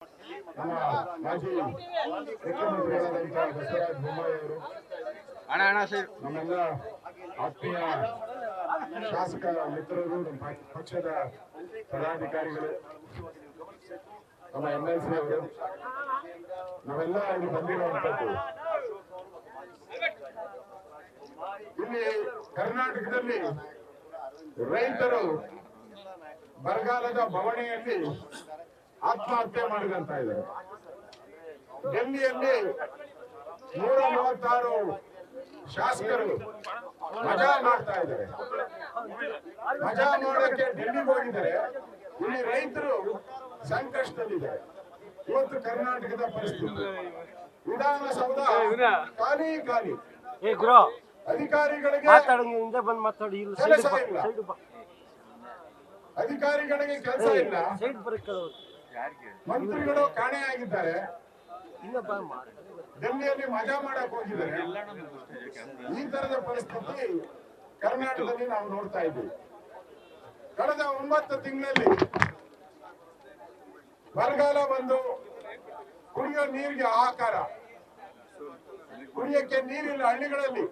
ನಮ್ಮ ಮಾಜಿ ಮುಖ್ಯಮಂತ್ರಿಗಳಾದಂಥ ಬಸವರಾಜ ಬೊಮ್ಮಾಯಿ ಅವರು, ನಮ್ಮೆಲ್ಲ ಆತ್ಮೀಯ ಶಾಸಕ ಮಿತ್ರರು, ನಮ್ಮ ಪಕ್ಷದ ಪದಾಧಿಕಾರಿಗಳು, ನಮ್ಮ MLC ಅವರು, ನಾವೆಲ್ಲ ಇಲ್ಲಿ ಬಂದಿರುವಂತದ್ದು. ಇಲ್ಲಿ ಕರ್ನಾಟಕದಲ್ಲಿ ರೈತರು ಬರಗಾಲದ ಬವಣೆಯಲ್ಲಿ ಆತ್ಮಹತ್ಯೆ ಮಾಡಿದಂತ ಇದ್ದಾರೆ. ಡೆಲ್ಲಿಯಲ್ಲಿ 136 ಶಾಸಕರು ಮಜಾ ಮಾಡ್ತಾ ಇದ್ದಾರೆ. ಮಜಾ ಮಾಡೋಕೆ ಡೆಲ್ಲಿಗೆ ಹೋಗಿದ್ದಾರೆ. ಇಲ್ಲಿ ರೈತರು ಸಂಕಷ್ಟದಲ್ಲಿದ್ದಾರೆ. ಇವತ್ತು ಕರ್ನಾಟಕದ ಪರಿಸ್ಥಿತಿ, ವಿಧಾನಸೌಧ ಖಾಲಿ ಖಾಲಿ. ಅಧಿಕಾರಿಗಳಿಗೆ ಕೆಲಸ ಇಲ್ಲ, ಅಧಿಕಾರಿಗಳಿಗೆ ಕೆಲಸ ಇಲ್ಲ, ಮಂತ್ರಿಗಳು ಕಾಣೆಯಾಗಿದ್ದಾರೆ, ಡೆಲ್ಲಿಯಲ್ಲಿ ಮಜಾ ಮಾಡಕ್ ಹೋಗಿದ್ದಾರೆ. ಈ ತರದ ಪರಿಸ್ಥಿತಿ ಕರ್ನಾಟಕದಲ್ಲಿ ನಾವು ನೋಡ್ತಾ ಇದ್ದೀವಿ. ಕಳೆದ 9 ತಿಂಗಳಲ್ಲಿ ಬರಗಾಲ ಬಂದು ಕುಡಿಯೋ ನೀರಿಗೆ ಹಾಹಾಕಾರ, ಕುಡಿಯಕ್ಕೆ ನೀರಿಲ್ಲ. ಹಳ್ಳಿಗಳಲ್ಲಿ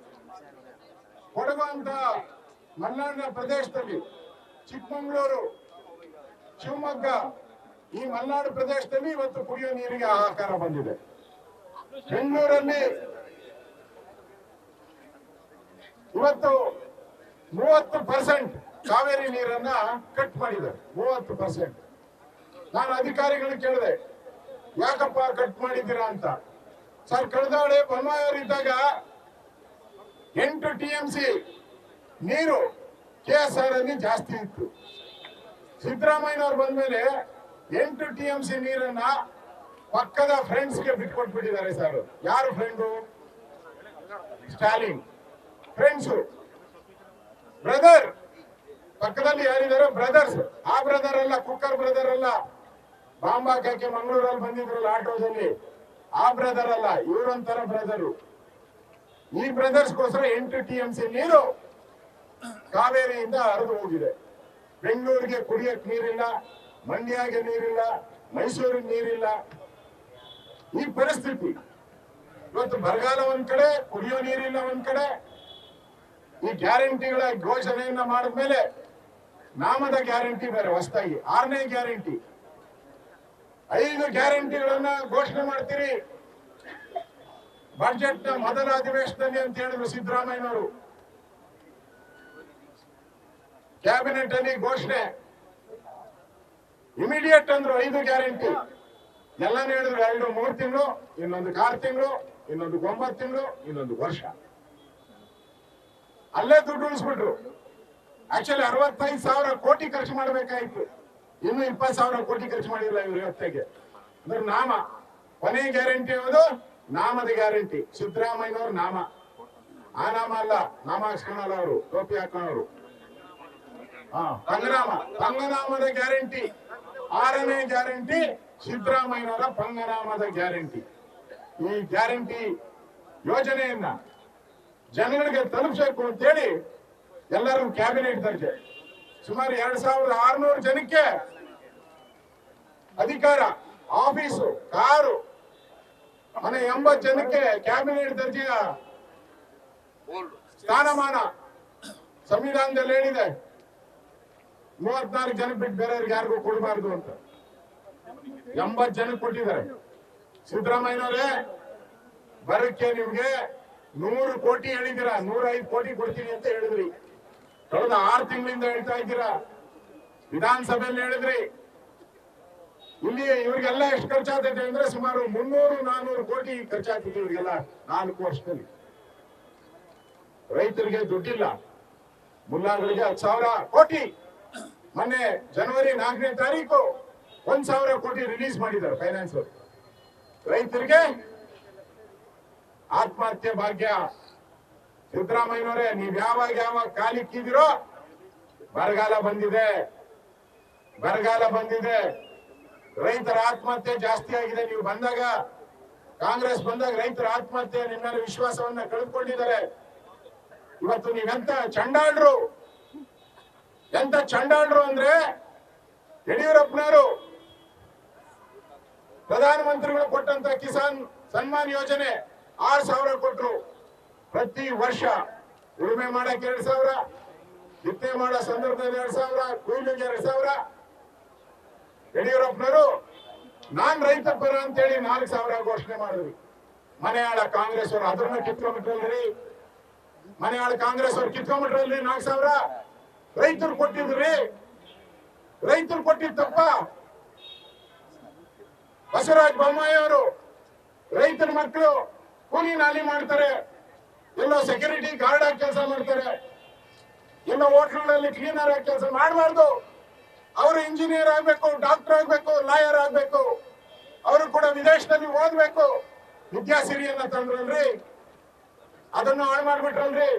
ಕೊಡಗು ಅಂತ ಮಲೆನಾಡಿನ ಪ್ರದೇಶದಲ್ಲಿ, ಚಿಕ್ಕಮಗಳೂರು, ಶಿವಮೊಗ್ಗ, ಈ ಮಲೆನಾಡು ಪ್ರದೇಶದಲ್ಲಿ ಇವತ್ತು ಕುಡಿಯೋ ನೀರಿಗೆ ಹಾಹಾಕಾರ ಬಂದಿದೆ. ಬೆಂಗಳೂರಲ್ಲಿ ಇವತ್ತು 30% ಕಾವೇರಿ ನೀರನ್ನ ಕಟ್ ಮಾಡಿದ್ದಾರೆ. 30%. ನಾನು ಅಧಿಕಾರಿಗಳು ಕೇಳಿದೆ, ಯಾಕಪ್ಪ ಕಟ್ ಮಾಡಿದ್ದೀರಾ ಅಂತ. ಸರ್, ಕಳೆದಾಳೆ ಬೊಮ್ಮಾಯಿ ಅವರಿದ್ದಾಗ 8 TMC ನೀರು KSR ಅಲ್ಲಿ ಜಾಸ್ತಿ ಇತ್ತು. ಸಿದ್ದರಾಮಯ್ಯನವ್ರು ಬಂದ್ಮೇಲೆ 8 TMC ನೀರನ್ನ ಪಕ್ಕದ ಫ್ರೆಂಡ್ಸ್ಗೆ ಬಿಟ್ಕೊಟ್ಬಿಟ್ಟಿದ್ದಾರೆ. ಸರ್, ಯಾರು ಫ್ರೆಂಡು? Stalin friends, brother. ಪಕ್ಕದಲ್ಲಿ ಯಾರಿದ್ದಾರೆ? ಬ್ರದರ್ಸ್. ಆ ಬ್ರದರ್ ಅಲ್ಲ, ಕುಕ್ಕರ್ ಬ್ರದರ್ ಅಲ್ಲ, ಬಾಂಬಾಕಕ್ಕೆ ಮಂಗಳೂರಲ್ಲಿ ಬಂದಿದ್ರಲ್ಲ ಆಟೋದಲ್ಲಿ, ಆ ಬ್ರದರ್ ಅಲ್ಲ, ಇವರೊಂಥರ ಬ್ರದರು. ಈ ಬ್ರದರ್ಸ್ಗೋಸ್ಕರ 8 TMC ನೀರು ಕಾವೇರಿಯಿಂದ ಹರಿದು ಹೋಗಿದೆ. ಬೆಂಗಳೂರಿಗೆ ಕುಡಿಯಕ್ ನೀರಿಲ್ಲ, ಮಂಡ್ಯಗೆ ನೀರಿಲ್ಲ, ಮೈಸೂರಿಗೆ ನೀರಿಲ್ಲ. ಈ ಪರಿಸ್ಥಿತಿ ಇವತ್ತು ಬರಗಾಲ ಒಂದ್ ಕಡೆ, ಕುಡಿಯೋ ನೀರಿಲ್ಲ ಒಂದ್ ಕಡೆ. ಈ ಗ್ಯಾರಂಟಿಗಳ ಘೋಷಣೆಯನ್ನ ಮಾಡಿದ್ಮೇಲೆ ನಾಮದ ಗ್ಯಾರಂಟಿ ಬೇರೆ ಹೊಸದಾಗಿ 6ನೇ ಗ್ಯಾರಂಟಿ. 5 ಗ್ಯಾರಂಟಿಗಳನ್ನ ಘೋಷಣೆ ಮಾಡ್ತೀರಿ ಬಜೆಟ್ ನ ಮೊದಲ ಅಧಿವೇಶನದಲ್ಲಿ ಅಂತ ಹೇಳಿದ್ರು ಸಿದ್ದರಾಮಯ್ಯನವರು. ಕ್ಯಾಬಿನೆಟ್ ಅಲ್ಲಿ ಘೋಷಣೆ ಇಮಿಡಿಯೇಟ್ ಅಂದ್ರು. 5 ಗ್ಯಾರಂಟಿ ಎಲ್ಲಾನು ಹೇಳಿದ್ರು. 2-3 ತಿಂಗಳು, ಇನ್ನೊಂದು 6 ತಿಂಗಳು, ಇನ್ನೊಂದು 9 ತಿಂಗಳು, ಇನ್ನೊಂದು ವರ್ಷ. ಅಲ್ಲೇ ದುಡ್ಡು ಉಳಿಸ್ಬಿಟ್ರು. ಆಕ್ಚುಲಿ 65,000 ಕೋಟಿ ಖರ್ಚು ಮಾಡಬೇಕಾಯ್ತು. ಇನ್ನು 20,000 ಕೋಟಿ ಖರ್ಚು ಮಾಡಿಲ್ಲ ಇವರು ಇವತ್ತಿಗೆ. ಅಂದ್ರೆ ನಾಮ ಕೊನೆ ಗ್ಯಾರಂಟಿ ಯಾವುದು? ನಾಮದ ಗ್ಯಾರಂಟಿ. ಸಿದ್ದರಾಮಯ್ಯನವ್ರ ನಾಮ. ಆ ನಾಮ ಅಲ್ಲ, ನಾಮ ಹಾಕ್ಸ್ಕೊಳಲ್ಲ ಅವರು, ಟೋಪಿ ಹಾಕೋರು. ಪಂಗನಾಮ, ಪಂಗನಾಮದ ಗ್ಯಾರಂಟಿ. 6ನೇ ಗ್ಯಾರಂಟಿ ಸಿದ್ದರಾಮಯ್ಯನವರ ಪಂಗನಾಮದ ಗ್ಯಾರಂಟಿ. ಈ ಗ್ಯಾರಂಟಿ ಯೋಜನೆಯನ್ನ ಜನಗಳಿಗೆ ತಲುಪಿಸಬೇಕು ಅಂತೇಳಿ ಎಲ್ಲರೂ ಕ್ಯಾಬಿನೆಟ್ ದರ್ಜೆ ಸುಮಾರು 2,600 ಜನಕ್ಕೆ ಅಧಿಕಾರ, ಆಫೀಸು, ಕಾರು, ಮನೆ 80 ಜನಕ್ಕೆ ಕ್ಯಾಬಿನೆಟ್ ದರ್ಜೆಯ ಸ್ಥಾನಮಾನ. ಸಂವಿಧಾನದಲ್ಲಿ ಹೇಳಿದೆ 34 ಜನಕ್ಕೆ ಬಿಟ್ಟು ಬೇರೆಯವ್ರಿಗೆ ಯಾರಿಗೂ ಕೊಡಬಾರ್ದು ಅಂತ. 80 ಜನಕ್ಕೆ ಕೊಟ್ಟಿದ್ದಾರೆ. ಸಿದ್ದರಾಮಯ್ಯನವರೇ, ಬರಕ್ಕೆ ನಿಮ್ಗೆ 100 ಕೋಟಿ ಹೇಳಿದ್ದೀರಾ, 105 ಕೋಟಿ ಕೊಡ್ತೀನಿ ಅಂತ ಹೇಳಿದ್ರಿ. ಕಳೆದ 6 ತಿಂಗಳಿಂದ ಹೇಳ್ತಾ ಇದ್ದೀರಾ. ವಿಧಾನಸಭೆಯಲ್ಲಿ ಹೇಳಿದ್ರಿ. ಇಲ್ಲಿ ಇವ್ರಿಗೆಲ್ಲ ಎಷ್ಟು ಖರ್ಚಾಗ್ತೈತೆ ಅಂದ್ರೆ ಸುಮಾರು 300-400 ಕೋಟಿ ಖರ್ಚಾಗ್ತದೆ ಇವ್ರಿಗೆಲ್ಲ 4 ವರ್ಷದಲ್ಲಿ. ರೈತರಿಗೆ ದುಡ್ಡಿಲ್ಲ, ಮುಲ್ಲಾಗಳಿಗೆ 10,000 ಕೋಟಿ. ಮೊನ್ನೆ ಜನವರಿ 4ನೇ ತಾರೀಕು 1,000 ಕೋಟಿ ರಿಲೀಸ್ ಮಾಡಿದ್ದಾರೆ ಫೈನಾನ್ಸ್ ಅವರು. ರೈತರಿಗೆ ಆತ್ಮಹತ್ಯೆ ಭಾಗ್ಯ. ಸಿದ್ದರಾಮಯ್ಯನವರೇ, ನೀವ್ ಯಾವಾಗ ಕಾಲಿಕ್ಕಿದಿರೋ ಬರಗಾಲ ಬಂದಿದೆ, ಬರಗಾಲ ಬಂದಿದೆ. ರೈತರ ಆತ್ಮಹತ್ಯೆ ಜಾಸ್ತಿ ಆಗಿದೆ. ನೀವು ಬಂದಾಗ, ಕಾಂಗ್ರೆಸ್ ಬಂದಾಗ ರೈತರ ಆತ್ಮಹತ್ಯೆ, ನಿಮ್ಮ ವಿಶ್ವಾಸವನ್ನ ಕಳೆದುಕೊಂಡಿದ್ದಾರೆ. ಇವತ್ತು ನೀವೆಂತ ಚಂಡಾಳ್ರು, ಎಂತ ಚಂಡಾಳ್ರು ಅಂದ್ರೆ ಯಡಿಯೂರಪ್ಪನವರು ಪ್ರಧಾನಮಂತ್ರಿಗಳು ಕೊಟ್ಟಂತ ಕಿಸಾನ್ ಸನ್ಮಾನ್ ಯೋಜನೆ 6,000 ಕೊಟ್ರು. ಪ್ರತಿ ವರ್ಷ ಉಳುಮೆ ಮಾಡಕ್ಕೆ 2,000, ಬಿತ್ತನೆ ಮಾಡೋ ಸಂದರ್ಭದಲ್ಲಿ 2,000, ಕೂಲಿಗೆ 2,000. ಯಡಿಯೂರಪ್ಪನವರು ನಾನ್ ರೈತ ಪರ ಅಂತೇಳಿ 4,000 ಘೋಷಣೆ ಮಾಡಿದ್ವಿ. ಮನೆಯಾಳ ಕಾಂಗ್ರೆಸ್ ಅವರು ಅದನ್ನ ಕಿತ್ಕೊಂಡ್ಬಿಟ್ರಲ್ರಿ. ಮನೆಯಾಳ ಕಾಂಗ್ರೆಸ್ ಅವ್ರು ಕಿತ್ಕೊಂಡ್ಬಿಟ್ರಲ್ರಿ 4,000. ರೈತರು ಕೊಟ್ಟಿದ್ರಿ. ರೈತರು ಕೊಟ್ಟಿದ್ದ ತಪ್ಪ. ಬಸವರಾಜ ಬೊಮ್ಮಾಯಿ ಅವರು ರೈತರ ಮಕ್ಕಳು ಕೂಲಿ ನಾಲಿ ಮಾಡ್ತಾರೆ, ಎಲ್ಲೋ ಸೆಕ್ಯೂರಿಟಿ ಗಾರ್ಡ್ ಆಗಿ ಕೆಲಸ ಮಾಡ್ತಾರೆ, ಎಲ್ಲೋ ಹೋಟ್ಲಲ್ಲಿ ಕ್ಲೀನರ್ ಆಗಿ ಕೆಲಸ ಮಾಡಬಾರ್ದು. ಅವರು ಇಂಜಿನಿಯರ್ ಆಗ್ಬೇಕು, ಡಾಕ್ಟರ್ ಆಗ್ಬೇಕು, ಲಾಯರ್ ಆಗ್ಬೇಕು. ಅವರು ಕೂಡ ವಿದೇಶದಲ್ಲಿ ಓದ್ಬೇಕು. ವಿದ್ಯಾಸಿರಿಯನ್ನ ತಂದ್ರಲ್ರಿ, ಅದನ್ನು ಹಾಳು ಮಾಡ್ಬಿಟ್ರಲ್ರಿ.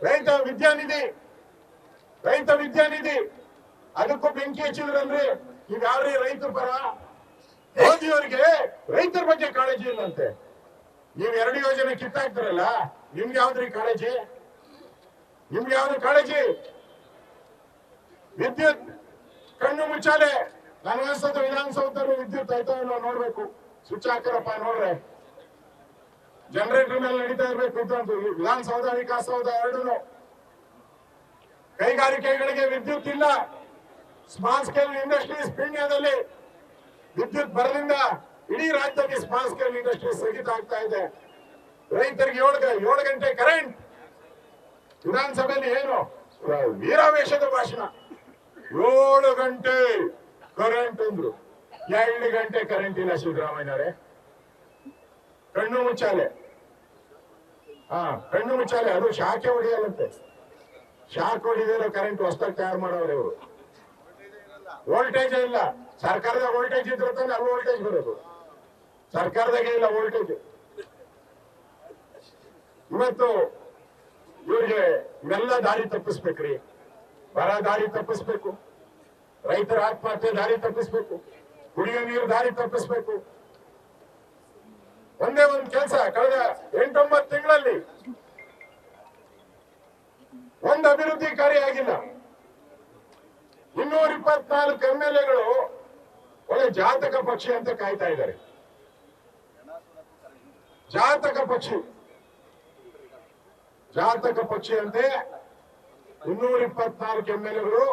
ರೈತ ವಿದ್ಯಾನಿಧಿ ಅದಕ್ಕೂ ಬೆಂಕಿ ಹಚ್ಚಿದ್ರಲ್ರಿ. ಈಗ ಯಾವ್ರಿ ರೈತರ ಪರ? ಮೋದಿಯವರಿಗೆ ರೈತರ ಬಗ್ಗೆ ಕಾಳಜಿ ಇಲ್ಲಂತೆ. ನೀವು 2 ಯೋಜನೆ ಕಿತ್ತಾಕ್ತಾರಲ್ಲ, ನಿಮ್ಗೆ ಯಾವ್ದ್ರಿ ಕಾಳಜಿ? ನಿಮ್ಗೆ ಯಾವ್ದು ಕಾಳಜಿ? ವಿದ್ಯುತ್ ಕಣ್ಣು ಮುಚ್ಚಾಲೆ. ನನಗನ್ಸೋದು ವಿಧಾನಸೌಧದಲ್ಲಿ ವಿದ್ಯುತ್ ಆಯ್ತಾ ಇಲ್ಲ ನೋಡ್ಬೇಕು. ಸ್ವಿಚ್ ಹಾಕರಪ್ಪ ನೋಡ್ರೆ, ಜನರೇಟರ್ ಮೇಲೆ ನಡೀತಾ ಇರ್ಬೇಕು ಇದ್ದಂತು. ವಿಧಾನಸೌಧ, ವಿಕಾಸಸೌಧ ಎರಡೂ. ಕೈಗಾರಿಕೆಗಳಿಗೆ ವಿದ್ಯುತ್ ಇಲ್ಲ. ಸ್ಮಾಲ್ ಸ್ಕೇಲ್ ಇಂಡಸ್ಟ್ರೀಸ್ ಪೀಣ್ಯದಲ್ಲಿ ವಿದ್ಯುತ್ ಬರದಿಂದ ಇಡೀ ರಾಜ್ಯದಲ್ಲಿ ಸ್ಮಾಲ್ ಸ್ಕೇಲ್ ಇಂಡಸ್ಟ್ರೀಸ್ ಸ್ಥಗಿತ ಆಗ್ತಾ ಇದೆ. ರೈತರಿಗೆ 7 ಗಂಟೆ ಕರೆಂಟ್. ವಿಧಾನಸಭೆಯಲ್ಲಿ ಏನು ವೀರಾವೇಶದ ಭಾಷಣ. 7 ಗಂಟೆ ಕರೆಂಟ್ ಅಂದ್ರು. 2 ಗಂಟೆ ಕರೆಂಟ್ ಇಲ್ಲ ಸಿದ್ದರಾಮಯ್ಯನವರೇ. ಕಣ್ಣು ಮುಚ್ಚಾಲೆ. ಕಣ್ಣು ಮುಚ್ಚಾಲೆ. ಅದು ಶಾಖೆ ಹೊಡೆಯಲ್ಲಂತೆ. ಶಾಕ್ ಹೊಡಿದಿರೋ ಕರೆಂಟ್ ಹೊಸದಾಗಿ ತಯಾರು ಮಾಡೋರು ಇವರು. ವೋಲ್ಟೇಜ್ ಇಲ್ಲ. ಸರ್ಕಾರದ ವೋಲ್ಟೇಜ್ ಇದ್ರೆ ತಾನೆ ಅಲ್ಲಿ ವೋಲ್ಟೇಜ್ ಬರೋದು. ಸರ್ಕಾರದಾಗೆ ಇಲ್ಲ ವೋಲ್ಟೇಜ್. ಇವತ್ತು ಇವ್ರಿಗೆ ಇವೆಲ್ಲ ದಾರಿ ತಪ್ಪಿಸ್ಬೇಕ್ರಿ. ಬರ ದಾರಿ ತಪ್ಪಿಸ್ಬೇಕು, ರೈತರ ಆತ್ಮಹತ್ಯೆ ದಾರಿ ತಪ್ಪಿಸ್ಬೇಕು, ಕುಡಿಯೋ ನೀರು ದಾರಿ ತಪ್ಪಿಸ್ಬೇಕು. ಒಂದೇ ಒಂದು ಕೆಲಸ ಕಳೆದ 8-9 ತಿಂಗಳಲ್ಲಿ ಒಂದು ಅಭಿವೃದ್ಧಿ ಕಾರ್ಯ ಆಗಿಲ್ಲ. 224 MLAಗಳು ಒಳ್ಳೆ ಜಾತಕ ಪಕ್ಷಿ ಅಂತ ಕಾಯ್ತಾ ಇದ್ದಾರೆ. ಜಾತಕ ಪಕ್ಷಿ ಅಂತೆ 224 MLAಗಳು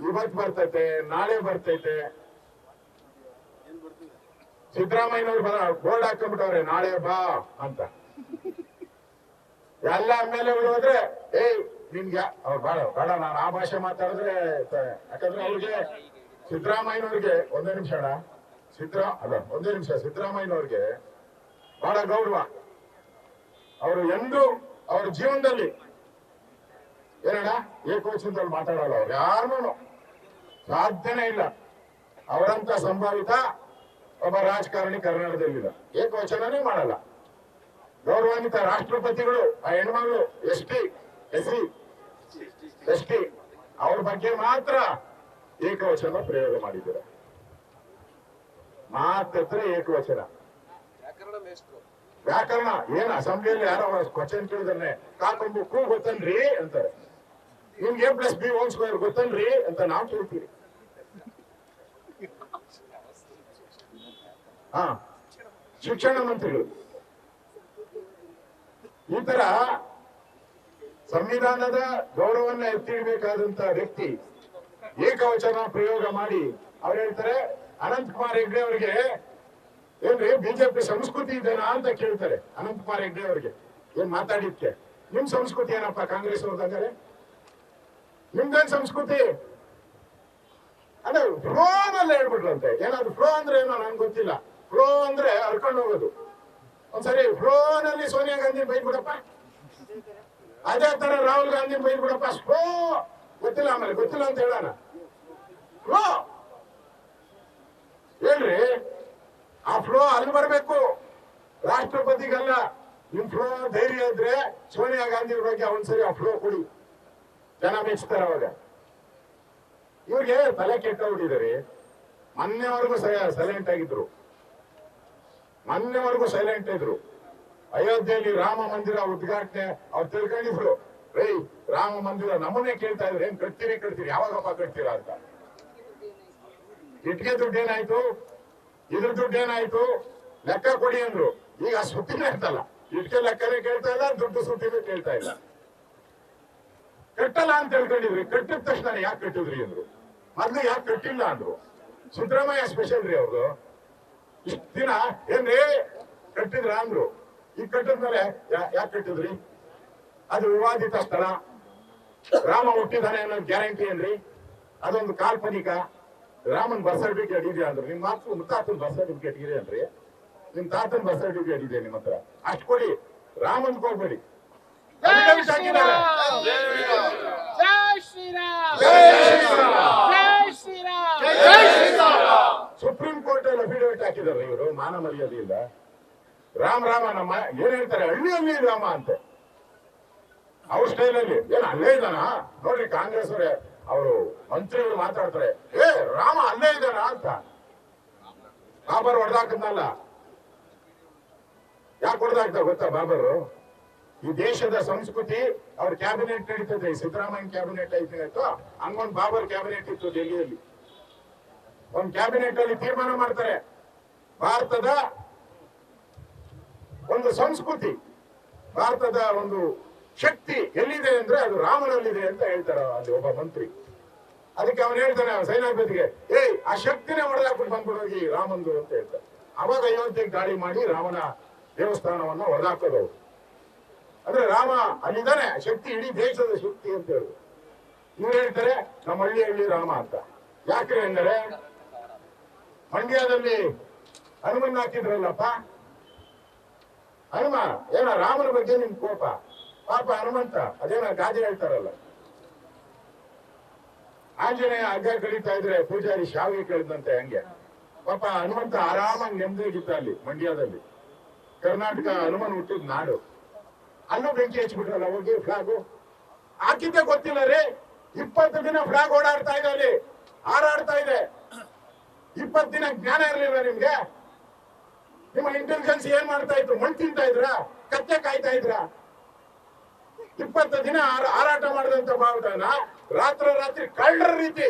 ಇವತ್ತು ಬರ್ತೈತೆ, ನಾಳೆ ಬರ್ತೈತೆ. ಸಿದ್ದರಾಮಯ್ಯನವ್ರು ಬೋರ್ಡ್ ಹಾಕೊಂಡ್ಬಿಟ್ಟವ್ರೆ, ನಾಳೆ ಬಾ ಅಂತ. ಎಲ್ಲ MLAಗಳು ಹೋದ್ರೆ ನಿಮ್ಗೆ ಅವ್ರು ಬೇಡ ನಾನು ಆ ಭಾಷೆ ಮಾತಾಡಿದ್ರೆ, ಯಾಕಂದ್ರೆ ಅವ್ರಿಗೆ ಸಿದ್ದರಾಮಯ್ಯನವ್ರಿಗೆ ಒಂದೇ ನಿಮಿಷ ಸಿದ್ದರಾಮಯ್ಯನವ್ರಿಗೆ ಬಹಳ ಗೌರವ. ಅವರು ಎಂದೂ ಅವ್ರ ಜೀವನದಲ್ಲಿ ಏಕವಚನದಲ್ಲಿ ಮಾತಾಡಲ್ಲ. ಅವ್ರು ಯಾರನ್ನೂ ಸಾಧ್ಯನೇ ಇಲ್ಲ. ಅವರಂತ ಸಂಭಾವಿತ ಒಬ್ಬ ರಾಜಕಾರಣಿ ಕರ್ನಾಟಕದಲ್ಲಿಲ್ಲ. ಏಕವಚನನೇ ಮಾಡಲ್ಲ. ಗೌರವಾನ್ವಿತ ರಾಷ್ಟ್ರಪತಿಗಳು ಆ ಹೆಣ್ಮಗಳು ಎಸ್ ಟಿ ಅವ್ರ ಬಗ್ಗೆ ಮಾತ್ರ ಏಕವಚನ ಪ್ರಯೋಗ ಮಾಡಿದ್ದಾರೆ. ಮಾತ್ರ ಏಕವಚನ. ವ್ಯಾಕರಣ ಏನ್ ಅಸೆಂಬ್ಲಿಯಲ್ಲಿ ಯಾರೋ ಕ್ವಶನ್ ಕೇಳಿದ್ರೆ ಕಾಕೊಂಬು ಕೂ ಗೊತ್ತನ್ರಿ ಅಂತಾರೆ. ನಿಮ್ಗೆ A+B² ಗೊತ್ತನ್ರಿ ಅಂತ ನಾವು ಕೇಳ್ತೀವಿ. ಶಿಕ್ಷಣ ಮಂತ್ರಿಗಳು ಈ ತರ ಸಂವಿಧಾನದ ಗೌರವನ್ನ ಎತ್ತಿಡಬೇಕಾದಂತ ವ್ಯಕ್ತಿ ಏಕವಚನ ಪ್ರಯೋಗ ಮಾಡಿ ಅವ್ರು ಹೇಳ್ತಾರೆ. ಅನಂತಕುಮಾರ್ ಹೆಗ್ಡೆ ಅವರಿಗೆ ಏನ್ರಿ ಬಿಜೆಪಿ ಸಂಸ್ಕೃತಿ ಇದೆನಾ ಅಂತ ಕೇಳ್ತಾರೆ. ಅನಂತಕುಮಾರ್ ಹೆಗ್ಡೆ ಅವರಿಗೆ ಏನ್ ಮಾತಾಡಿದ್ಕೆ ನಿಮ್ ಸಂಸ್ಕೃತಿ ಏನಪ್ಪಾ ಕಾಂಗ್ರೆಸ್ ಅವ್ರದಂಗಾರೆ? ನಿಮ್ದೇನ್ ಸಂಸ್ಕೃತಿ? ಅದೇ ಫ್ಲೋನಲ್ಲಿ ಹೇಳ್ಬಿಟ್ರಂತೆ. ಏನಾದ್ರು ಫ್ಲೋ ಅಂದ್ರೆ ಏನೋ ನನ್ಗೆ ಗೊತ್ತಿಲ್ಲ. ಫ್ಲೋ ಅಂದ್ರೆ ಹರ್ಕೊಂಡು ಹೋಗೋದು. ಒಂದ್ಸರಿ ಫ್ಲೋನಲ್ಲಿ ಸೋನಿಯಾ ಗಾಂಧಿ ಬೈದ್ಬಿಡಪ್ಪ, ಅದೇ ತರ ರಾಹುಲ್ ಗಾಂಧಿ ಬೈದ್ಬಿಡಪ್ಪ. ಫ್ಲೋ ಗೊತ್ತಿಲ್ಲ, ಆಮೇಲೆ ಗೊತ್ತಿಲ್ಲ ಅಂತ ಹೇಳೋಣ. ಫ್ಲೋ ಹೇಳ್ರಿ, ಆ ಫ್ಲೋ ಅಲ್ಲಿ ಬರ್ಬೇಕು, ರಾಷ್ಟ್ರಪತಿಗಲ್ಲ. ನಿಮ್ ಫ್ಲೋ ಧೈರ್ಯ ಇದ್ರೆ ಸೋನಿಯಾ ಗಾಂಧಿ ಬಗ್ಗೆ ಒಂದ್ಸರಿ ಆ ಫ್ಲೋ ಕೊಡಿ, ಜನ ಮೆಚ್ತಾರೆ ಅವಾಗ. ಇವ್ರಿಗೆ ತಲೆ ಕೆಟ್ಟೋಗ್ಬಿಟ್ಟಿದ್ದಾರೆ. ಮೊನ್ನೆವರೆಗೂ ಸೈಲೆಂಟ್ ಇದ್ರು. ಅಯೋಧ್ಯೆಯಲ್ಲಿ ರಾಮ ಮಂದಿರ ಉದ್ಘಾಟನೆ ಅವ್ರು ತಿಳ್ಕೊಂಡಿದ್ರು. ರಾಮ ಮಂದಿರ ನಮ್ಮನ್ನೇ ಕೇಳ್ತಾ ಇದ್ರು, ಏನ್ ಕಟ್ತೀರಿ ಯಾವಾಗಪ್ಪ ಕಟ್ತೀರಾ ಅಂತ. ಇಟ್ಗೆ ದುಡ್ಡು ಏನಾಯ್ತು? ಇದ್ರ ದುಡ್ಡು ಏನಾಯ್ತು ಲೆಕ್ಕ ಕೊಡಿ ಅಂದ್ರು. ಈಗ ಸುದ್ದಿನೇ ಇರ್ತಲ್ಲ, ಇಟ್ಕೆ ಲೆಕ್ಕನೇ ಕೇಳ್ತಾ ಇಲ್ಲ, ದುಡ್ಡು ಸುದ್ದಿನೂ ಕೇಳ್ತಾ ಇಲ್ಲ. ಕಟ್ಟಲ್ಲ ಅಂತ ಹೇಳ್ಕೊಂಡಿದ್ರಿ, ಕಟ್ಟಿದ ತಕ್ಷಣ ಯಾಕೆ ಕಟ್ಟಿದ್ರಿ ಅಂದ್ರು. ಮೊದ್ಲು ಯಾಕೆ ಕಟ್ಟಿಲ್ಲ ಅಂದ್ರು. ಸಿದ್ದರಾಮಯ್ಯ ಸ್ಪೆಷಲ್ ರೀ ಅವ್ರದ್ದು. ಇಷ್ಟ ದಿನ ಏನ್ರಿ ಕಟ್ಟಿದ್ರ ಅಂದ್ರು. ಈಗ ಕಟ್ಟಿದ್ಮೇಲೆ ಯಾಕೆ ಕಟ್ಟಿದ್ರಿ? ಅದು ವಿವಾದಿತ ಸ್ಥಳ, ರಾಮ ಹುಟ್ಟಿದಾನೆ ಅನ್ನೋ ಗ್ಯಾರಂಟಿ ಏನ್ರಿ? ಅದೊಂದು ಕಾಲ್ಪನಿಕ. ರಾಮನ್ ಬರ್ತ್ ಸರ್ಟಿಫಿಕೇಟ್ ಇದೆಯಾ ಅಂದ್ರು. ನಿಮ್ ಮುತ್ತಾತನ ಬರ್ತ್ ಸರ್ಟಿಫಿಕೇಟ್ ಇದೆ ಅನ್ರಿ? ನಿಮ್ ತಾತನ ಬರ್ತ್ ಸರ್ಟಿಫಿಕೇಟ್ ಇದೆ ನಿಮ್ಮ ಹತ್ರ? ಅಷ್ಟು ಕೊಡಿ, ರಾಮನ್ ಹೋಗ್ಬೇಡಿ. ಸುಪ್ರೀಂ ಕೋರ್ಟ್ ಅಲ್ಲಿ ಅಫಿಡವಿಟ್ ಹಾಕಿದಾರೆ ಇವರು ಮಾನ ಮರ್ಯಾದೆಯಿಂದ. ರಾಮ ನಮ್ಮ ಏನ್ ಹೇಳ್ತಾರೆ, ಹಳ್ಳಿಯಲ್ಲಿ ರಾಮ ಅಂತೆ ಅವ್ರ ಸ್ಟೈಲಲ್ಲಿ. ಏನ್ ಅಲ್ಲೇ ಇದ್ದಾನ ನೋಡ್ರಿ, ಕಾಂಗ್ರೆಸ್ ಅವರೇ ಅವರು ಮಂತ್ರಿಗಳು ಮಾತಾಡ್ತಾರೆ, ರಾಮ ಅಲ್ಲೇ ಇದ್ದಾನ ಅಂತ. ಬಾಬರ್ ಹೊಡೆದಾಕದ್ನಲ್ಲ, ಯಾಕೆ ಹೊಡೆದಾಕ್ತ ಗೊತ್ತಾ? ಬಾಬರು ಈ ದೇಶದ ಸಂಸ್ಕೃತಿ ಅವ್ರ ಕ್ಯಾಬಿನೆಟ್ ನಡೀತದೆ. ಸಿದ್ದರಾಮಯ್ಯ ಕ್ಯಾಬಿನೆಟ್ ಆಯ್ತು, ಹಂಗೊಂದು ಬಾಬರ್ ಕ್ಯಾಬಿನೆಟ್ ಇತ್ತು ಡೆಲ್ಲಿಯಲ್ಲಿ. ಒಂದು ಕ್ಯಾಬಿನೆಟ್ ಅಲ್ಲಿ ತೀರ್ಮಾನ ಮಾಡ್ತಾರೆ, ಭಾರತದ ಒಂದು ಸಂಸ್ಕೃತಿ, ಭಾರತದ ಒಂದು ಶಕ್ತಿ ಎಲ್ಲಿದೆ ಅಂದ್ರೆ ಅದು ರಾಮನಲ್ಲಿದೆ ಅಂತ ಹೇಳ್ತಾರೆ ಅಲ್ಲಿ ಒಬ್ಬ ಮಂತ್ರಿ. ಅದಕ್ಕೆ ಅವನು ಹೇಳ್ತಾನೆ ಸೈನಾಧಿಪತಿಗೆ, ಆ ಶಕ್ತಿನೇ ಹೊಡೆದಾಕ್ಬಿಟ್ಟು ಬಂದ್ಬಿಡೋಗಿ ರಾಮಂದು ಅಂತ ಹೇಳ್ತಾರೆ. ಅವಾಗ ಅಯೋಧ್ಯೆಗೆ ದಾಳಿ ಮಾಡಿ ರಾಮನ ದೇವಸ್ಥಾನವನ್ನ ಹೊಡೆದಾಕೋದು. ಅಂದ್ರೆ ರಾಮ ಅಲ್ಲಿದ್ದಾನೆ, ಶಕ್ತಿ ಇಡೀ ದೇಶದ ಶಕ್ತಿ ಅಂತ ಹೇಳುದು. ಇವ್ರು ಹೇಳ್ತಾರೆ ನಮ್ಮ ಹಳ್ಳಿ ರಾಮ ಅಂತ. ಯಾಕೆ ಅಂದರೆ ಮಂಡ್ಯದಲ್ಲಿ ಹನುಮನ್ ಹಾಕಿದ್ರಲ್ಲಪ್ಪ, ಹನುಮ ಏನ ರಾಮನ ಬಗ್ಗೆ ನಿಮ್ ಕೋಪ, ಪಾಪ ಹನುಮಂತ ಅದೇನ ಗಾದೆ ಹೇಳ್ತಾರಲ್ಲ, ಆಂಜನೇಯ ಹಗ್ಗ ಕಳೀತಾ ಇದ್ರೆ ಪೂಜಾರಿ ಶಾವಿಗೆ ಕಳೆದಂತೆ, ಹಂಗೆ ಪಾಪ ಹನುಮಂತ ಆರಾಮಾಗಿ ನೆಮ್ಮದಿಗಿದ್ದ ಅಲ್ಲಿ ಮಂಡ್ಯದಲ್ಲಿ. ಕರ್ನಾಟಕ ಹನುಮನ್ ಹುಟ್ಟಿದ ನಾಡು. ಅಲ್ಲೂ ಬೆಂಕಿ ಹಚ್ಬಿಟ್ರಲ್ಲ ಹೋಗಿ ಫ್ಲಾಗು ಹಾಕಿದ್ದೆ ಗೊತ್ತಿಲ್ಲ ರೀ. 20 ದಿನ ಫ್ಲಾಗ್ ಓಡಾಡ್ತಾ ಇದೆ, ಅಲ್ಲಿ ಹಾರಾಡ್ತಾ ಇದೆ. 20 ದಿನ ಜ್ಞಾನ ಇರಲಿಲ್ಲ ನಿಮ್ಗೆ? ನಿಮ್ಮ ಇಂಟೆಲಿಜೆನ್ಸ್ ಏನ್ ಮಾಡ್ತಾ ಇದ್ರು? ಮಣ್ಣು ತಿಂತಾ ಇದ್ರ? ಕತ್ತೆ ಕಾಯ್ತಾ ಇದ್ರ? 20 ದಿನ ಹಾರಾಟ ಮಾಡಿದಂತ ಬಾವುಟನ ರಾತ್ರಿ ಕಳ್ಳರ ರೀತಿ,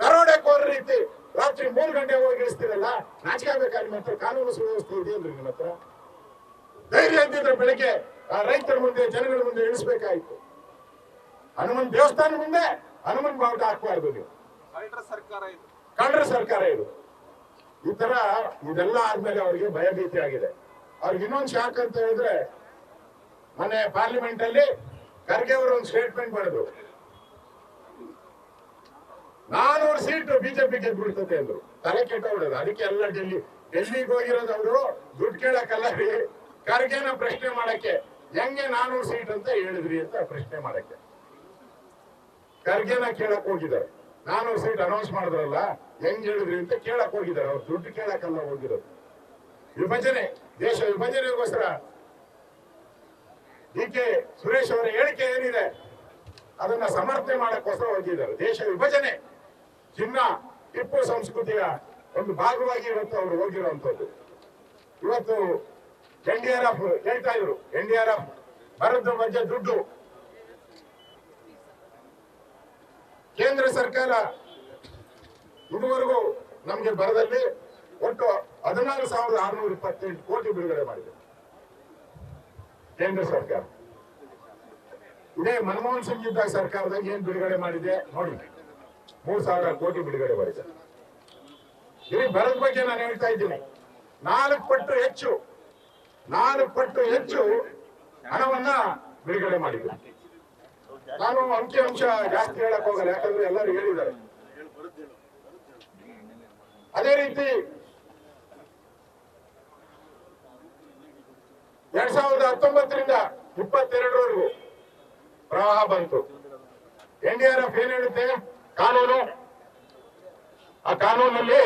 ದರೋಡೆಕೋರ ರೀತಿ ರಾತ್ರಿ 3 ಗಂಟೆ ಹೋಗಿ ಇಳಿಸ್ತೀರಲ್ಲ, ನಾಚಿಕೆ ಆಗ್ಬೇಕಾ ನಿಮ್ಮ ಹತ್ರ? ಕಾನೂನು ಸುವ್ಯವಸ್ಥೆ ಇದೆಯಲ್ರಿ ನಿಮ್ಮ ಹತ್ರ? ಧೈರ್ಯ ಇದ್ದಿದ್ರೆ ಬೆಳಿಗ್ಗೆ ರೈತರ ಮುಂದೆ, ಜನಗಳ ಮುಂದೆ ಇಳಿಸ್ಬೇಕಾಯ್ತು. ಹನುಮನ್ ದೇವಸ್ಥಾನ ಮುಂದೆ ಹನುಮನ್ ಬಾವುಟ ಹಾಕಬಾರ್ದು ನೀವು. ಕಳ್ಳರ ಸರ್ಕಾರ ಇದು. ಈ ತರ ಇದೆಲ್ಲ ಆದ್ಮೇಲೆ ಅವ್ರಿಗೆ ಭಯಭೀತಿ ಆಗಿದೆ. ಅವ್ರಿಗೆ ಇನ್ನೊಂದು ಶಾಕ್ ಅಂತ ಹೇಳಿದ್ರೆ, ಮೊನ್ನೆ ಪಾರ್ಲಿಮೆಂಟ್ ಅಲ್ಲಿ ಖರ್ಗೆ ಅವರು ಒಂದು ಸ್ಟೇಟ್ಮೆಂಟ್ ಮಾಡಿದ್ರು, 400 ಸೀಟ್ ಬಿಜೆಪಿ ಗೆದ್ಬಿಡ್ತದೆ ಅಂದ್ರು. ತಲೆ ಕೆಟ್ಟಬಿಡೋದು. ಅದಕ್ಕೆ ಎಲ್ಲ ಡೆಲ್ಲಿಗೆ ಹೋಗಿರೋದು ಅವರು ದುಡ್ಡು ಕೇಳಕ್ಕಲ್ಲ ರೀ, ಖರ್ಗೆನ ಪ್ರಶ್ನೆ ಮಾಡಕ್ಕೆ. ಹೆಂಗೆ 400 ಸೀಟ್ ಅಂತ ಹೇಳಿದ್ರಿ ಅಂತ ಪ್ರಶ್ನೆ ಮಾಡಕ್ಕೆ ಖರ್ಗೆನ ಕೇಳಕ್ ಹೋಗಿದ್ದಾರೆ. 400 ಸೀಟ್ ಅನೌನ್ಸ್ ಮಾಡಿದ್ರಲ್ಲ, ಹೆಂಗ್ ಹೇಳಿದ್ರಿ ಅಂತ ಕೇಳಕ್ ಹೋಗಿದ್ದಾರೆ. ಅವ್ರು ದುಡ್ಡು ಕೇಳಕ್ಕಲ್ಲ ಹೋಗಿರೋದು. ವಿಭಜನೆ, ದೇಶ ವಿಭಜನೆಗೋಸ್ಕರ ಡಿ.ಕೆ. ಸುರೇಶ್ ಅವರ ಹೇಳಿಕೆ ಏನಿದೆ ಅದನ್ನ ಸಮರ್ಥನೆ ಮಾಡಕ್ಕೋಸ್ಕರ ಹೋಗಿದ್ದಾರೆ. ದೇಶ ವಿಭಜನೆ ಚಿನ್ನ ಟಿಪ್ಪು ಸಂಸ್ಕೃತಿಯ ಒಂದು ಭಾಗವಾಗಿ ಇವತ್ತು ಅವರು ಹೋಗಿರುವಂತದ್ದು. ಇವತ್ತು NDRF ಹೇಳ್ತಾ ಇದ್ರು, NDRF ಬರದ ಬಗ್ಗೆ ದುಡ್ಡು ಕೇಂದ್ರ ಸರ್ಕಾರ ಇದುವರೆಗೂ ನಮ್ಗೆ ಬರದಲ್ಲಿ ಒಟ್ಟು 16,628 ಕೋಟಿ ಬಿಡುಗಡೆ ಮಾಡಿದೆ ಕೇಂದ್ರ ಸರ್ಕಾರ. ಇದೇ ಮನಮೋಹನ್ ಸಿಂಗ್ ಇದ್ದಾಗ ಸರ್ಕಾರದಾಗ ಏನ್ ಬಿಡುಗಡೆ ಮಾಡಿದೆ ನೋಡಿ, 3,000 ಕೋಟಿ ಬಿಡುಗಡೆ ಮಾಡಿದೆ. ಇಲ್ಲಿ ಬರದ ಬಗ್ಗೆ ನಾನು ಹೇಳ್ತಾ ಇದ್ದೀನಿ, 4 ಪಟ್ಟು ಹೆಚ್ಚು ಹಣವನ್ನ ಬಿಡುಗಡೆ ಮಾಡಿದೆ. ನಾನು ಅಂಕಿಅಂಶ ಜಾಸ್ತಿ ಹೇಳಕ್ ಹೋಗಲ್ಲ, ಯಾಕಂದ್ರೆ ಎಲ್ಲರೂ ಹೇಳಿದ್ದಾರೆ. ಅದೇ ರೀತಿ 2019ರಿಂದ 22ರವರೆಗೂ ಪ್ರವಾಹ ಬಂತು. NDRF ಏನ್ ಹೇಳುತ್ತೆ ಕಾನೂನು, ಆ ಕಾನೂನಲ್ಲಿ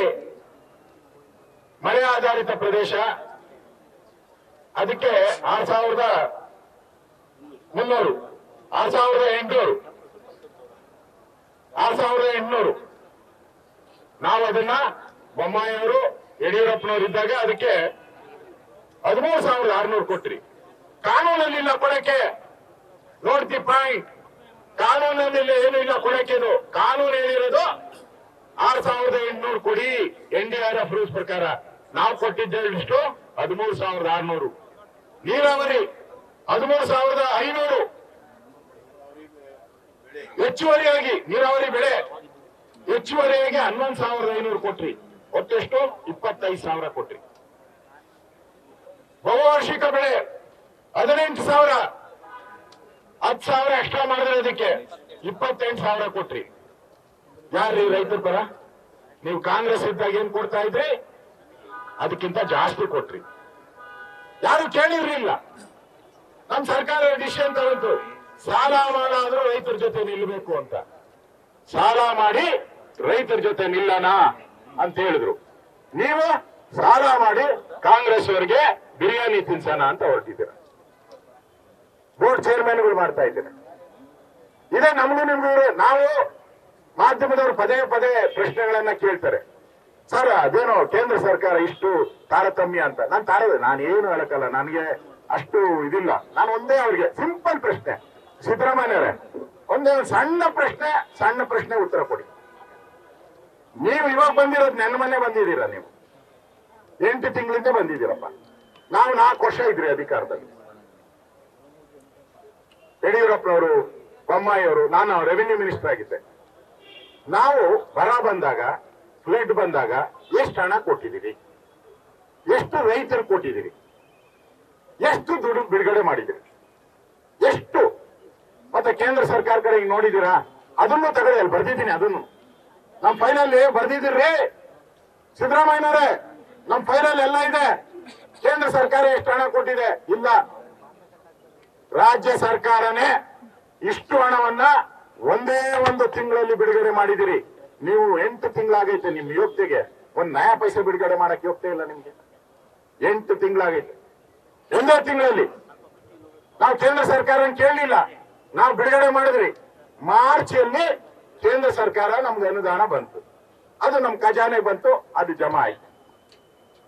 ಮಳೆ ಆಧಾರಿತ ಪ್ರದೇಶ, ಅದಕ್ಕೆ 6,300, 6,800, 6,800. ನಾವು ಅದನ್ನ ಬೊಮ್ಮಾಯಿಯವರು ಯಡಿಯೂರಪ್ಪನವರು ಇದ್ದಾಗ ಅದಕ್ಕೆ 13,600 ಕೊಟ್ರಿ. ಕಾನೂನಲ್ಲಿ ಇಲ್ಲ ಕೊಡಕ್ಕೆ. ನೋಡ್ತಿ ಪಾಯಿಂಟ್, ಕಾನೂನಲ್ಲಿ ಏನು ಇಲ್ಲ ಕೊಡಕ್ಕೆ. ಕಾನೂನು ಹೇಳಿರೋದು 6,800 ಕೊಡಿ NDRF ರೂಲ್ಸ್ ಪ್ರಕಾರ. ನಾವು ಕೊಟ್ಟಿದ್ದೇವೆ ಇಷ್ಟು 13,600. ನೀರಾವರಿ 13,500. ಹೆಚ್ಚುವರಿಯಾಗಿ ನೀರಾವರಿ ಬೆಳೆ ಹೆಚ್ಚುವರಿಯಾಗಿ 11,500 ಕೊಟ್ರಿ. ಒಟ್ಟೆಷ್ಟು 25,000 ಕೊಟ್ರಿ. ಬಹುವಾರ್ಷಿಕ ಬೆಳೆ 18,000. 10,000 ಎಕ್ಸ್ಟ್ರಾ ಮಾಡಿದ್ರೆ ಅದಕ್ಕೆ 28,000 ಕೊಟ್ರಿ. ಯಾರ್ರೀ ರೈತರ ಪರ? ನೀವು ಕಾಂಗ್ರೆಸ್ ಇದ್ದಾಗ ಏನ್ ಕೊಡ್ತಾ ಇದ್ರಿ ಅದಕ್ಕಿಂತ ಜಾಸ್ತಿ ಕೊಟ್ರಿ. ಯಾರು ಕೇಳಿರ್ಲಿಲ್ಲ. ನಮ್ ಸರ್ಕಾರ ಡಿಸಿಷನ್ ತಗೊಂಡು ಸಾಲ ಮಾಡಾದ್ರೂ ರೈತರ ಜೊತೆ ನಿಲ್ಲಬೇಕು ಅಂತ. ಸಾಲ ಮಾಡಿ ರೈತರ ಜೊತೆ ನಿಲ್ಲಣ ಅಂತ ಹೇಳಿದ್ರು. ನೀವು ಸಾಲ ಮಾಡಿ ಕಾಂಗ್ರೆಸ್ ಅವರಿಗೆ ಬಿರಿಯಾನಿ ತಿನ್ಸೋಣ ಅಂತ ಹೊರಟಿದ್ದೀರ. ಬೋರ್ಡ್ ಚೇರ್ಮನ್ಗಳು ಮಾಡ್ತಾ ಇದ್ದೀರ. ಇದೇ ನಮಗೂ ನಿಮ್ಗೂ ನಾವು ಮಾಧ್ಯಮದವರು ಪದೇ ಪದೇ ಪ್ರಶ್ನೆಗಳನ್ನ ಕೇಳ್ತಾರೆ. ಸರ್ ಅದೇನೋ ಕೇಂದ್ರ ಸರ್ಕಾರ ಇಷ್ಟು ತಾರತಮ್ಯ ಅಂತ. ನಾನು ಏನು ಹೇಳಕ್ಕಲ್ಲ, ನನಗೆ ಅಷ್ಟು ಇದಿಲ್ಲ. ನಾನು ಒಂದೇ ಅವ್ರಿಗೆ ಸಿಂಪಲ್ ಪ್ರಶ್ನೆ, ಸಿದ್ದರಾಮಯ್ಯವರೇ ಒಂದೇ ಒಂದು ಸಣ್ಣ ಪ್ರಶ್ನೆ ಉತ್ತರ ಕೊಡಿ. ನೀವು ಇವಾಗ ಬಂದಿರೋದು ನನ್ನ ಮನೆ ಬಂದಿದ್ದೀರಾ? ನೀವು 8 ತಿಂಗಳಿಂದ ಬಂದಿದ್ದೀರಪ್ಪ. ನಾವು 4 ವರ್ಷ ಇದ್ರಿ ಅಧಿಕಾರದಲ್ಲಿ. ಯಡಿಯೂರಪ್ಪನವರು, ಬೊಮ್ಮಾಯಿಯವರು, ನಾನು ರೆವಿನ್ಯೂ ಮಿನಿಸ್ಟರ್ ಆಗಿದ್ದೆ. ನಾವು ಬರ ಬಂದಾಗ, ಫ್ಲಡ್ ಬಂದಾಗ ಎಷ್ಟು ಹಣ ಕೊಟ್ಟಿದ್ದೀರಿ? ಎಷ್ಟು ರೈತರು ಕೊಟ್ಟಿದ್ದೀರಿ? ಎಷ್ಟು ದುಡ್ಡು ಬಿಡುಗಡೆ ಮಾಡಿದಿರಿ? ಎಷ್ಟು? ಮತ್ತೆ ಕೇಂದ್ರ ಸರ್ಕಾರ ಕಡೆ ಈಗ ನೋಡಿದೀರಾ? ಅದನ್ನು ತಗೊಳ್ಳಿ, ಅಲ್ಲಿ ಬರ್ದಿದ್ದೀನಿ. ಅದನ್ನು ನಮ್ ಫೈಲಲ್ಲಿ ಬರ್ದಿದ್ದೀರಿ ಸಿದ್ದರಾಮಯ್ಯನವರೇ. ನಮ್ ಫೈಲಲ್ಲಿ ಎಲ್ಲ ಇದೆ. ಕೇಂದ್ರ ಸರ್ಕಾರ ಎಷ್ಟು ಹಣ ಕೊಟ್ಟಿದೆ? ಇಲ್ಲ. ರಾಜ್ಯ ಸರ್ಕಾರನೇ ಇಷ್ಟು ಹಣವನ್ನ ಒಂದೇ ಒಂದು ತಿಂಗಳಲ್ಲಿ ಬಿಡುಗಡೆ ಮಾಡಿದಿರಿ. ನೀವು 8 ತಿಂಗಳಾಗೈತೆ ನಿಮ್ ಯೋಗ್ಯತೆಗೆ ಒಂದ್ ನಯಾ ಪೈಸೆ ಬಿಡುಗಡೆ ಮಾಡಕ್ ಯೋಗ್ಯತೆ ಇಲ್ಲ ನಿಮ್ಗೆ. 8 ತಿಂಗಳಾಗೈತೆ. ಒಂದೇ ತಿಂಗಳಲ್ಲಿ ನಾವು ಕೇಂದ್ರ ಸರ್ಕಾರ ಕೇಳಲಿಲ್ಲ, ನಾವು ಬಿಡುಗಡೆ ಮಾಡಿದ್ರಿ. ಮಾರ್ಚ್ ಅಲ್ಲಿ ಕೇಂದ್ರ ಸರ್ಕಾರ ನಮ್ಗೆ ಅನುದಾನ ಬಂತು, ಅದು ನಮ್ ಖಜಾನೆ ಬಂತು, ಅದು ಜಮಾ ಆಯ್ತು.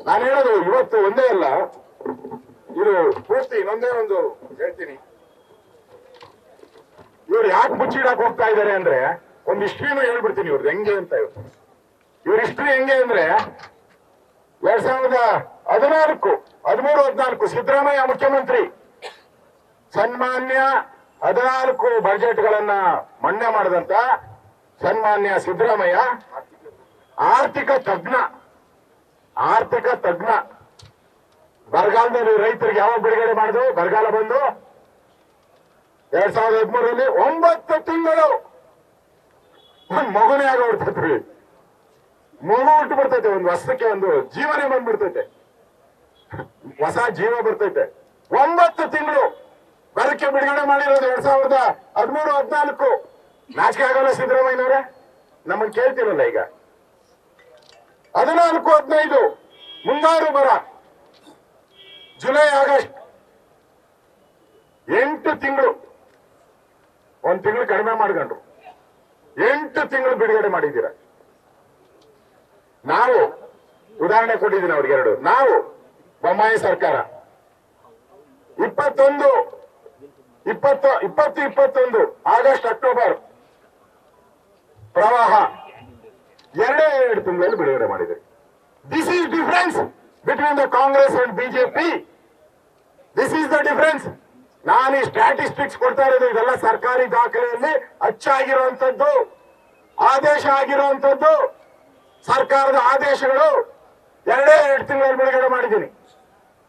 ನಾನು ಹೇಳೋದು ಇವತ್ತು ಒಂದೇ ಅಲ್ಲ, ಇದು ಪೂರ್ತಿ ಇನ್ನೊಂದೇ ಒಂದು ಹೇಳ್ತೀನಿ. ಇವ್ರು ಯಾಕೆ ಮುಚ್ಚಿಡಕ್ ಹೋಗ್ತಾ ಇದಾರೆ ಅಂದ್ರೆ ಒಂದು ಹಿಸ್ಟ್ರಿನೂ ಹೇಳ್ಬಿಡ್ತೀನಿ ಇವ್ರದ್ದು ಹೆಂಗೆ ಅಂತ. ಇವ್ರ ಹಿಸ್ಟ್ರಿ ಹೆಂಗೆ ಅಂದ್ರೆ 2014, 13, 14 ಸಿದ್ದರಾಮಯ್ಯ ಮುಖ್ಯಮಂತ್ರಿ, ಸನ್ಮಾನ್ಯ 14 ಬಜೆಟ್ಗಳನ್ನ ಮನ್ನಾ ಮಾಡಿದಂತ ಸನ್ಮಾನ್ಯ ಸಿದ್ದರಾಮಯ್ಯ ಆರ್ಥಿಕ ತಜ್ಞ. ಬರಗಾಲದಲ್ಲಿ ರೈತರಿಗೆ ಯಾವಾಗ ಬಿಡುಗಡೆ ಮಾಡಿದ್ರು? ಬರಗಾಲ ಬಂದು 2013ರಲ್ಲಿ 9 ತಿಂಗಳು ಒಂದ್ ಮಗುನೇ ಆಗೋಗ್ಬಿಡ್ತೈತ್ರಿ. ಮಗು ಹುಟ್ಟು ಬರ್ತೈತೆ, ಒಂದು ವರ್ಷಕ್ಕೆ ಒಂದು ಜೀವನೇ ಬಂದ್ಬಿಡ್ತೈತೆ, ಹೊಸ ಜೀವ ಬರ್ತೈತೆ. 9 ತಿಂಗಳು ಬರಕ್ಕೆ ಬಿಡುಗಡೆ ಮಾಡಿರೋದು 2013, 14. ನಾಚಿಕೆ ಆಗೋಲ್ಲ ಸಿದ್ದರಾಮಯ್ಯನವರೇ? ನಮ್ಮನ್ನು ಕೇಳ್ತಿರಲ್ಲ ಈಗ. 14, 15 ಮುಂಗಾರು ಬರ, ಜುಲೈ, ಆಗಸ್ಟ್ 8 ತಿಂಗಳು. 1 ತಿಂಗಳು ಕಡಿಮೆ ಮಾಡ್ಕೊಂಡ್ರು. 8 ತಿಂಗಳು ಬಿಡುಗಡೆ ಮಾಡಿದ್ದೀರ. ನಾವು ಉದಾಹರಣೆ ಕೊಟ್ಟಿದ್ದೀನಿ ಅವ್ರಿಗೆ 2. ನಾವು ಬೊಮ್ಮಾಯಿ ಸರ್ಕಾರ 20, 21 ಆಗಸ್ಟ್, ಅಕ್ಟೋಬರ್ ಪ್ರವಾಹ 2 ತಿಂಗಳಲ್ಲಿ ಬಿಡುಗಡೆ ಮಾಡಿದೆ. This is difference between the Congress and BJP. This is the difference. ನಾನು ಈ ಸ್ಟ್ಯಾಟಿಸ್ಟಿಕ್ಸ್ ಕೊಡ್ತಾ ಇರೋದು, ಇದೆಲ್ಲ ಸರ್ಕಾರಿ ದಾಖಲೆಯಲ್ಲಿ ಅಚ್ಚಾಗಿರುವಂತದ್ದು, ಆದೇಶ ಆಗಿರುವಂತದ್ದು, ಸರ್ಕಾರದ ಆದೇಶಗಳು. 2 ತಿಂಗಳಲ್ಲಿ ಬಿಡುಗಡೆ ಮಾಡಿದ್ದೀನಿ.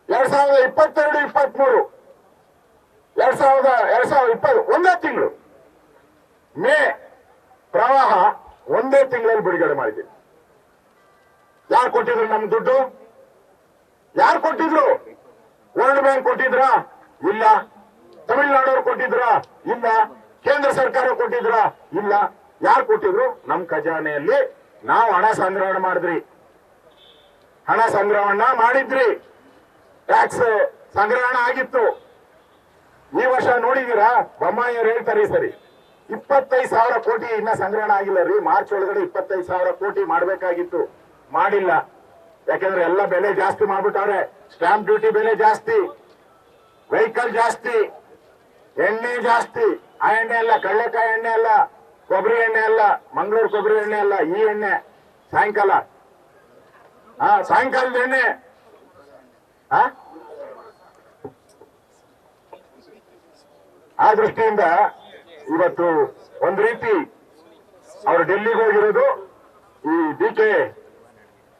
2022, 23, 2020 ಒಂದೇ ತಿಂಗಳು. ಮೇ ಪ್ರವಾಹ 1 ತಿಂಗಳಲ್ಲಿ ಬಿಡುಗಡೆ ಮಾಡಿದ್ದೀನಿ. ಯಾರು ಕೊಟ್ಟಿದ್ರು ನಮ್ ದುಡ್ಡು? ಯಾರು ಕೊಟ್ಟಿದ್ರು? ವರ್ಲ್ಡ್ ಬ್ಯಾಂಕ್ ಕೊಟ್ಟಿದ್ರಾ? ಇಲ್ಲ. ತಮಿಳುನಾಡವ್ರು ಕೊಟ್ಟಿದ್ರಾ? ಇಲ್ಲ. ಕೇಂದ್ರ ಸರ್ಕಾರ ಕೊಟ್ಟಿದ್ರಾ? ಇಲ್ಲ. ಯಾರು ಕೊಟ್ಟಿದ್ರು? ನಮ್ ಖಜಾನೆಯಲ್ಲಿ ನಾವು ಹಣ ಸಂಗ್ರಹಣೆ ಮಾಡಿದ್ರಿ. ಮಾಡಿದ್ರಿ. ಟ್ಯಾಕ್ಸ್ ಸಂಗ್ರಹಣೆ ಆಗಿತ್ತು. ಈ ವರ್ಷ ನೋಡಿದೀರಾ? ಬೊಮ್ಮಾಯಿಯವರು ಹೇಳ್ತಾರೆ ಈ ಸರಿ 25,000 ಕೋಟಿ ಇನ್ನ ಸಂಗ್ರಹಣೆ ಆಗಿಲ್ಲ ರೀ. ಮಾರ್ಚ್ ಒಳಗಡೆ 25,000 ಕೋಟಿ ಮಾಡ್ಬೇಕಾಗಿತ್ತು, ಮಾಡಿಲ್ಲ. ಯಾಕಂದ್ರೆ ಎಲ್ಲ ಬೆಲೆ ಜಾಸ್ತಿ ಮಾಡ್ಬಿಟ್ಟವ್ರೆ. ಸ್ಟಾಂಪ್ ಡ್ಯೂಟಿ ಬೆಲೆ ಜಾಸ್ತಿ, ವೆಹಿಕಲ್ ಜಾಸ್ತಿ, ಎಣ್ಣೆ ಜಾಸ್ತಿ. ಆ ಎಣ್ಣೆ ಅಲ್ಲ, ಕಳ್ಳೆಕಾಯಿ ಎಣ್ಣೆ ಅಲ್ಲ, ಕೊಬ್ಬರಿ ಎಣ್ಣೆ ಅಲ್ಲ, ಮಂಗಳೂರು ಕೊಬ್ಬರಿ ಎಣ್ಣೆ ಅಲ್ಲ, ಈ ಎಣ್ಣೆ ಸಾಯಂಕಾಲ ಸಾಯಂಕಾಲದ ಎಣ್ಣೆ ಆ ದೃಷ್ಟಿಯಿಂದ ಇವತ್ತು ಒಂದು ರೀತಿ ಅವರು ಡೆಲ್ಲಿಗೆ ಹೋಗಿರೋದು ಈ ಡಿ.ಕೆ.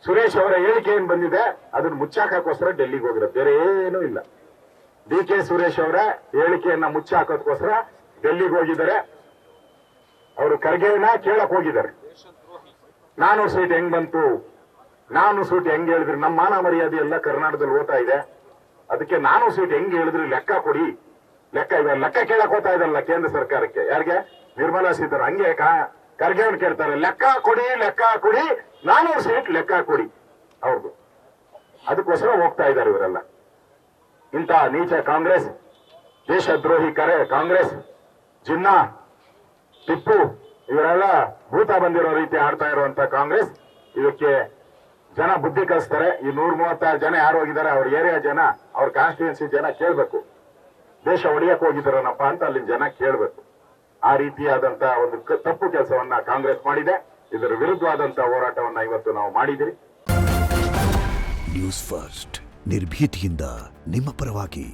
ಸುರೇಶ್ ಅವರ ಹೇಳಿಕೆ ಏನ್ ಬಂದಿದೆ ಅದನ್ನ ಮುಚ್ಚಾಕೋಸ್ಕರ ಡೆಲ್ಲಿಗೆ ಹೋಗಿರೋದು, ಬೇರೆ ಏನೂ ಇಲ್ಲ. ಡಿ.ಕೆ. ಸುರೇಶ್ ಅವರ ಹೇಳಿಕೆಯನ್ನ ಮುಚ್ಚಾಕೋದಕ್ಕೋಸ್ಕರ ಡೆಲ್ಲಿಗೆ ಹೋಗಿದ್ದಾರೆ. ಅವರು ಖರ್ಗೆಯನ್ನ ಕೇಳಕ್ ಹೋಗಿದ್ದಾರೆ. 400 ಸೀಟ್ ಹೆಂಗ್ ಬಂತು, 400 ಸೀಟ್ ಹೆಂಗ್ ಹೇಳಿದ್ರಿ, ನಮ್ಮ ಮಾನ ಮರ್ಯಾದೆ ಎಲ್ಲ ಕರ್ನಾಟಕದಲ್ಲಿ ಹೋಗ್ತಾ ಇದೆ, ಅದಕ್ಕೆ 400 ಸೀಟ್ ಹೆಂಗ್ ಹೇಳಿದ್ರಿ ಲೆಕ್ಕ ಕೊಡಿ, ಲೆಕ್ಕ ಕೇಳಕ್ ಹೋಗ್ತಾ ಇದಲ್ಲ ಕೇಂದ್ರ ಸರ್ಕಾರಕ್ಕೆ. ಯಾರಿಗೆ? ನಿರ್ಮಲಾ ಸೀತಾರಾಮನ್. ಹಂಗೆ ಖರ್ಗೆಯವ್ರು ಕೇಳ್ತಾರೆ, ಲೆಕ್ಕ ಕೊಡಿ 400 ಸೀಟ್ ಲೆಕ್ಕ ಕೊಡಿ ಅವ್ರದ್ದು. ಅದಕ್ಕೋಸ್ಕರ ಹೋಗ್ತಾ ಇದ್ದಾರೆ ಇವರೆಲ್ಲ. ಇಂಥ ನೀಚ ಕಾಂಗ್ರೆಸ್, ದೇಶದ್ರೋಹಿ ಕಾಂಗ್ರೆಸ್, ಜಿನ್ನಾ, ಟಿಪ್ಪು ಇವರೆಲ್ಲ ಭೂತ ಬಂದಿರೋ ರೀತಿ ಆಡ್ತಾ ಇರುವಂತ ಕಾಂಗ್ರೆಸ್, ಇದಕ್ಕೆ ಜನ ಬುದ್ಧಿ ಕಲಿಸ್ತಾರೆ. ಈ 136 ಜನ ಯಾರು ಹೋಗಿದ್ದಾರೆ, ಅವ್ರ ಏರಿಯಾ ಜನ, ಅವ್ರ ಕಾನ್ಸ್ಟಿಟ್ಯೂನ್ಸಿ ಜನ ಕೇಳ್ಬೇಕು, ದೇಶ ಒಡೆಯಕ್ ಹೋಗಿದ್ದಾರನಪ್ಪ ಅಂತ ಅಲ್ಲಿ ಜನ ಕೇಳ್ಬೇಕು. ಆ ರೀತಿಯಾದಂತ ಒಂದು ತಪ್ಪು ಕೆಲಸವನ್ನ ಕಾಂಗ್ರೆಸ್ ಮಾಡಿದೆ. ಇದರ ವಿರುದ್ಧವಾದಂತ ಹೋರಾಟವನ್ನ ಇವತ್ತು ನಾವು ಮಾಡಿದಿರಿ. ನ್ಯೂಸ್ ಫಸ್ಟ್, ನಿರ್ಭೀತಿಯಿಂದ ನಿಮ್ಮ ಪರವಾಗಿ.